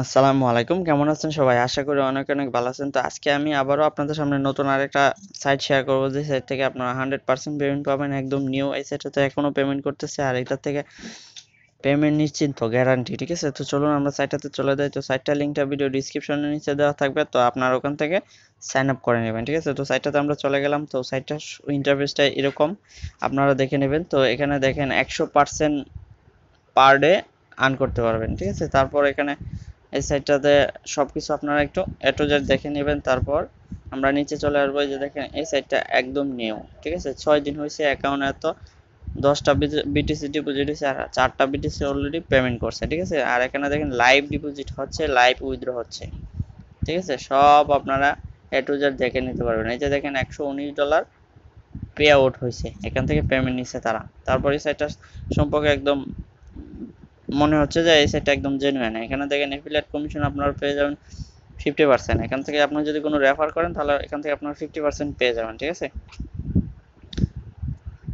আসসালামু আলাইকুম, কেমন আছেন সবাই? আশা করি অনেক অনেক ভালো আছেন। তো আজকে আমি আবারও আপনাদের সামনে নতুন আরেকটা সাইট শেয়ার করবো, যে সাইট থেকে আপনারা 100% পেমেন্ট পাবেন। একদম নিউ এই সাইটটাতে এখনো পেমেন্ট করতেছে, আর এটার থেকে পেমেন্ট নিশ্চিন্ত গ্যারান্টি। ঠিক আছে, তো চলুন আমরা সাইটটাতে চলে যাই। তো সাইটটার লিঙ্কটা ভিডিও ডিসক্রিপশনের নিচে দেওয়া থাকবে, তো আপনারা ওখান থেকে সাইন আপ করে নেবেন। ঠিক আছে, তো সাইটটাতে আমরা চলে গেলাম। তো সাইটটার ইন্টারফেসটা এরকম, আপনারা দেখে নেবেন। তো এখানে দেখেন 100% পার ডে আর্ন করতে পারবেন। ঠিক আছে, তারপর এখানে এই সাইটটাতে সবকিছু আপনারা একটু এ টু জেড দেখে নেবেন। তারপর আমরা নিচে চলে আসবো। এই যে দেখেন, এই সাইটটা একদম নিউ। ঠিক আছে, 6 দিন হয়েছে অ্যাকাউন্টে, এত 10টা বিটিসি ডিপোজিট হয়েছে, আর 4টা বিটিসি অলরেডি পেমেন্ট করছে। ঠিক আছে, আর এখানে দেখেন লাইভ ডিপোজিট হচ্ছে, লাইভ উইথড্র হচ্ছে। ঠিক আছে, সব আপনারা এ টু জেড দেখে নিতে পারবেন। এই যে দেখেন, $119 পে আউট হয়েছে, এখান থেকে পেমেন্ট নিচ্ছে তারা। তারপর এই সাইটটা সম্পর্কে একদম মনে হচ্ছে যে এই সাইটটা একদম জেনুইন। এখানে দেখেন এফিলিয়েট কমিশন আপনারা পেয়ে যাবেন 50%। এখান থেকে আপনি যদি কোনো রেফার করেন, তাহলে এখান থেকে আপনার 50% পেয়ে যাবেন। ঠিক আছে,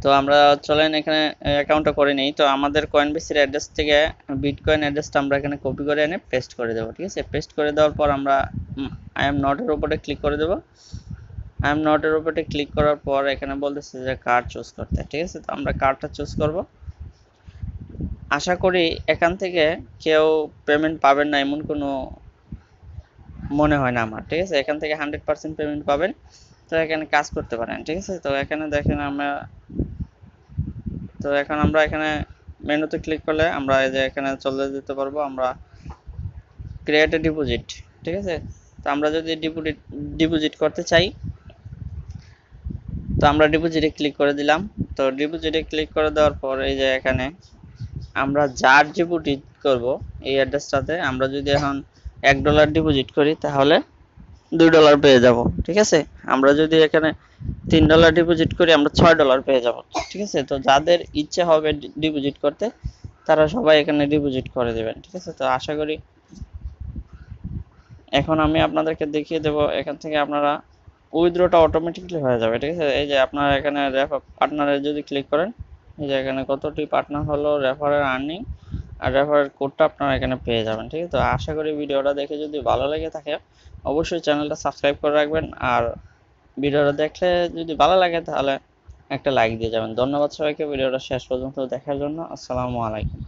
তো আমরা চলেন এখানে অ্যাকাউন্টটা করে নিই। তো আমাদের কয়েনবেসির অ্যাড্রেস থেকে বিটকয়েন অ্যাড্রেসটা আমরা এখানে কপি করে এনে পেস্ট করে দেবো। ঠিক আছে, পেস্ট করে দেওয়ার পর আমরা আই এম নট এর উপরে ক্লিক করে দেবো। আই এম নট এর উপরে ক্লিক করার পর এখানে বলতেছে যে কার্ড চুজ করতে। ঠিক আছে, তো আমরা কার্ডটা চুজ করব। আশা করি এখান থেকে কেউ পেমেন্ট পাবেন না এমন কোনো মনে হয় না আমার। ঠিক আছে, এখান থেকে 100% পেমেন্ট পাবেন। তো এখানে কাজ করতে পারেন। ঠিক আছে, তো এখানে দেখেন এখন আমরা এখানে মেনুতে ক্লিক করলে আমরা এই যে এখানে চলে যেতে পারবো আমরা ক্রিয়েট এ ডিপোজিট। ঠিক আছে, তো আমরা যদি ডিপোজিট করতে চাই, তো আমরা ডিপোজিটে ক্লিক করে দিলাম। তো ডিপোজিটে ক্লিক করে দেওয়ার পর এই যে এখানে আমরা যার ডিপোজিট করব এই অ্যাড্রেসটাতে, আমরা যদি এখন $1 ডিপোজিট করি, তাহলে $2 পেয়ে যাব। ঠিক আছে, আমরা যদি এখানে $3 ডিপোজিট করি, আমরা $6 পেয়ে যাব। ঠিক আছে, তো যাদের ইচ্ছে হবে ডিপোজিট করতে, তারা সবাই এখানে ডিপোজিট করে দেবেন। ঠিক আছে, তো আশা করি এখন আমি আপনাদেরকে দেখিয়ে দেব। এখান থেকে আপনারা উইথড্রটা অটোমেটিকলি হয়ে যাবে। ঠিক আছে, এই যে আপনারা এখানে পার্টনারে যদি ক্লিক করেন, এই যে এখানে কতটি পার্টনার হলো, রেফারের আর্নিং আর রেফারের কোডটা আপনারা এখানে পেয়ে যাবেন। ঠিক আছে, তো আশা করি ভিডিওটা দেখে যদি ভালো লেগে থাকে, অবশ্যই চ্যানেলটা সাবস্ক্রাইব করে রাখবেন। আর ভিডিওটা দেখলে যদি ভালো লাগে, তাহলে একটা লাইক দিয়ে যাবেন। ধন্যবাদ সবাইকে ভিডিওটা শেষ পর্যন্ত দেখার জন্য। আসসালামু আলাইকুম।